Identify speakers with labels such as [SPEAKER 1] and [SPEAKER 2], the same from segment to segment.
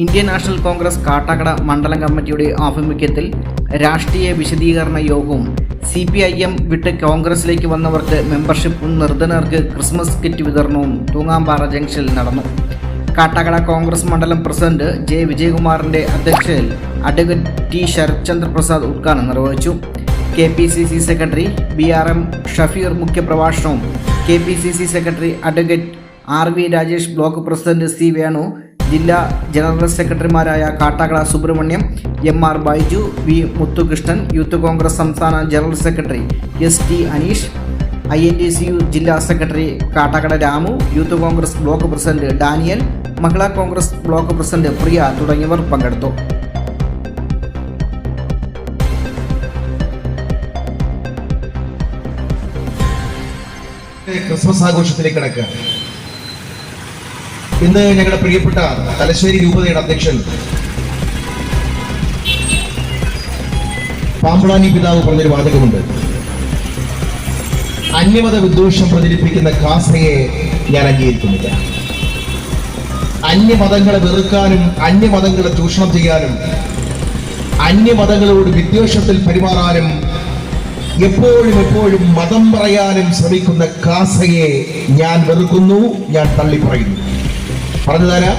[SPEAKER 1] Indian national Congress Kattakada മണ്ഡലം കമ്മിറ്റിയുടെ ആഭിമുഖ്യത്തിൽ രാഷ്ട്രീയ വിശദീകരണ യോഗവും CPIM വിട്ട് കോൺഗ്രസിലേക്ക് വന്നവർക്ക് മെമ്പർഷിപ്പും നിർധനർക്ക് ക്രിസ്മസ് കിറ്റ് വിതരണവും തൂങ്ങാംപാറ ജംഗ്ഷനിൽ നടന്നു. കാട്ടാക്കട കോൺഗ്രസ് മണ്ഡലം പ്രസിഡന്റ് J. വിജയകുമാറിന്റെ അധ്യക്ഷതയിൽ അഡ്വക്കേറ്റ് T. ശരത്ചന്ദ്ര പ്രസാദ് ഉദ്ഘാടനം നിർവഹിച്ചു. KPCC സെക്രട്ടറി BRM ഷഫീർ മുഖ്യപ്രഭാഷണവും KPCC secretary advocate RV Rajesh, block president C. Venu, ജില്ലാ ജനറൽ സെക്രട്ടറിമാരായ Kattakada Subrahmanyam, MR Baiju, V. Muthukrishnan, youth Congress സംസ്ഥാന general secretary ST. Aneesh, INTCU ജില്ലാ സെക്രട്ടറി Kattakada Ramu, youth Congress block president Daniel, Mahila Congress block president Priya തുടങ്ങിയവർ പങ്കെടുത്തു.
[SPEAKER 2] ക്രിസ്മസ് ആഘോഷത്തിലേക്ക് കടക്കുക. ഇന്ന് ഞങ്ങളുടെ പ്രിയപ്പെട്ട തലശ്ശേരി രൂപതയുടെ അധ്യക്ഷൻ പാമ്പളാനി പിതാവ് പറഞ്ഞൊരു വാചകമുണ്ട്. അന്യമത വിദ്വേഷം പ്രചരിപ്പിക്കുന്ന കാസയെ ഞാൻ അംഗീകരിക്കുന്നില്ല. അന്യമതങ്ങളെ വെറുക്കാനും അന്യമതങ്ങളെ ചൂഷണം ചെയ്യാനും അന്യമതങ്ങളോട് വിദ്വേഷത്തിൽ പെരുമാറാനും എപ്പോഴും മതം പറയാനും ശ്രമിക്കുന്ന കാസയെ ഞാൻ വെറുക്കുന്നു, ഞാൻ തള്ളി പറയുന്നു. പറഞ്ഞു തരാം,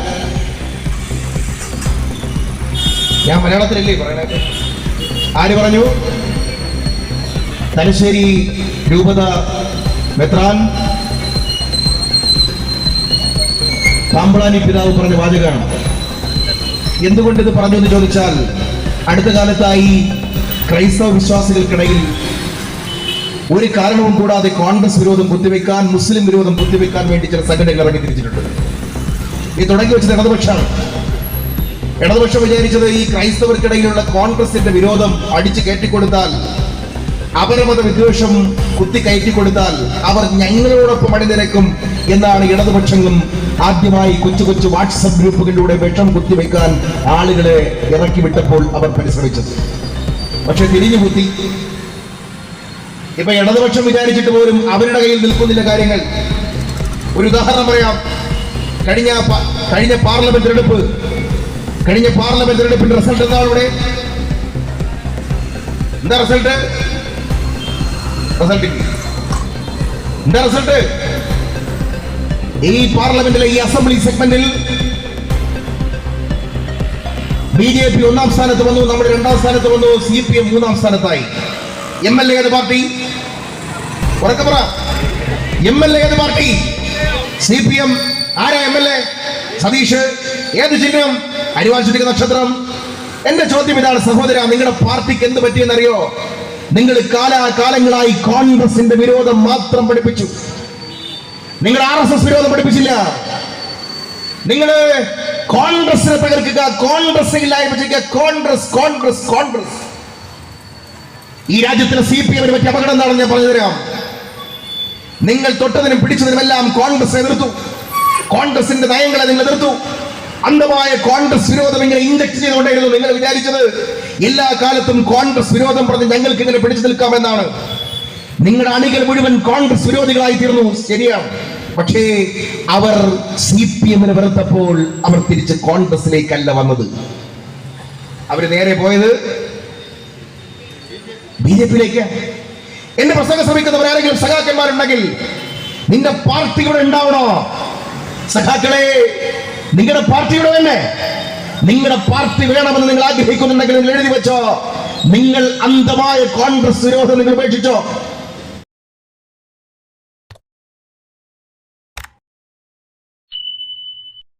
[SPEAKER 2] ഞാൻ മലയാളത്തിലല്ലേ പറയണേ. ആര് പറഞ്ഞു? തലശ്ശേരി രൂപത മെത്രാൻ പാമ്പളാനി പിതാവ് പറഞ്ഞ വാചകമാണ്. എന്തുകൊണ്ടിത് പറഞ്ഞു എന്ന് ചോദിച്ചാൽ, അടുത്ത കാലത്തായി ക്രൈസ്തവ വിശ്വാസികൾക്കിടയിൽ ഒരു കാരണവും കൂടാതെ കോൺഗ്രസ് വിരോധം കുത്തിവെക്കാൻ, മുസ്ലിം വിരോധം കുത്തിവെക്കാൻ വേണ്ടി ചില സംഘടനകൾ ഇറങ്ങി തിരിച്ചിട്ടുണ്ട്. ഈ തുടങ്ങി വെച്ചത് ഇടതുപക്ഷമാണ്. ഇടതുപക്ഷം വിചാരിച്ചത് ഈ ക്രൈസ്തവർക്കിടയിലുള്ള കോൺഗ്രസിന്റെ വിരോധം അടിച്ചു കയറ്റിക്കൊടുത്താൽ, അപരമത വിദ്വേഷം കുത്തി കയറ്റിക്കൊടുത്താൽ അവർ ഞങ്ങളോടൊപ്പം അണിനിരക്കും എന്നാണ് ഇടതുപക്ഷങ്ങളും ആദ്യമായി കൊച്ചു വാട്സപ്പ് ഗ്രൂപ്പുകളിലൂടെ വിഷം കുത്തിവെക്കാൻ ആളുകളെ ഇറക്കി വിട്ടപ്പോൾ അവർ പരിശ്രമിച്ചത്. പക്ഷെ തിരിഞ്ഞു കുത്തി. ഇപ്പൊ ഇടതുപക്ഷം വിചാരിച്ചിട്ട് പോലും അവരുടെ കയ്യിൽ നിൽക്കുന്നില്ല കാര്യങ്ങൾ. ഒരു ഉദാഹരണം പറയാം. കഴിഞ്ഞ പാർലമെന്റ് തെരഞ്ഞെടുപ്പിന്റെ റിസൾട്ട് എന്താണ്? ഇവിടെ എന്താ റിസൾട്ട്? എന്താ റിസൾട്ട്? ഈ പാർലമെന്റിലെ ഈ അസംബ്ലി സെഗ്മെന്റിൽ BJP 1-ാം സ്ഥാനത്ത് വന്നു, നമ്മുടെ 2-ാം സ്ഥാനത്ത് വന്നു, CPM 3-ാം സ്ഥാനത്തായി. MLA ഏത് പാർട്ടി? ഉറക്കെ പറ. MLA ഏത് പാർട്ടി? CPM. ആരാ MLA? സതീഷ്. ഏത് ചിഹ്നം? അരിവാചിക നക്ഷത്രം. എന്റെ ചോദ്യം ഇതാണ്, സഹോദര, നിങ്ങളുടെ പാർട്ടിക്ക് എന്ത് പറ്റിയെന്നറിയോ? നിങ്ങൾ കാലാകാലങ്ങളായി കോൺഗ്രസിന്റെ വിരോധം മാത്രം പഠിപ്പിച്ചു. നിങ്ങൾ RSS വിരോധം പഠിപ്പിച്ചില്ല. നിങ്ങൾ കോൺഗ്രസിനെ തകർക്കുക, കോൺഗ്രസ് ഇല്ലായ്മ, കോൺഗ്രസ്. ഈ രാജ്യത്തിലെ CPM പറ്റിയ അപകടം എന്താണെന്ന് ഞാൻ പറഞ്ഞു തരാം. നിങ്ങൾ തൊട്ടതിനും പിടിച്ചതിനുമെല്ലാം കോൺഗ്രസ് എതിർത്തു. കോൺഗ്രസിന്റെ നയങ്ങളെ നിങ്ങൾ എതിർത്തു. അന്ധമായ കോൺഗ്രസ് വിരോധം ഇങ്ങനെ ഇൻജക്ട് ചെയ്തുകൊണ്ടായിരുന്നു. നിങ്ങൾ വിചാരിച്ചത് എല്ലാ കാലത്തും കോൺഗ്രസ് വിരോധം പറഞ്ഞ് ഞങ്ങൾക്ക് ഇങ്ങനെ പിടിച്ചു നിൽക്കാമെന്നാണ്. നിങ്ങളുടെ അണികൾ മുഴുവൻ കോൺഗ്രസ് വിരോധികളായി തീർന്നു. ശരിയാണ്. പക്ഷേ അവർ CPM-നെ വെറുത്തപ്പോൾ അവർ തിരിച്ച് കോൺഗ്രസിലേക്കല്ല വന്നത്. അവര് നേരെ പോയത് BJP-യിലേക്ക്. എന്റെ പ്രസംഗം ശ്രമിക്കുന്നവർ ആരെങ്കിലും സഖാക്കന്മാരുണ്ടെങ്കിൽ നിന്റെ പാർട്ടി ഇവിടെ ഉണ്ടാവണോ? സഖാക്കളെ, നിങ്ങളുടെ പാർട്ടിയുടെ തന്നെ, നിങ്ങളുടെ പാർട്ടി വേണമെന്ന് നിങ്ങൾ ആഗ്രഹിക്കുന്നുണ്ടെങ്കിൽ നിങ്ങൾ എഴുതി വെച്ചോ. നിങ്ങൾ അന്ധമായ കോൺഗ്രസ് വിരോധം നിങ്ങൾ ഉപേക്ഷിച്ചോ.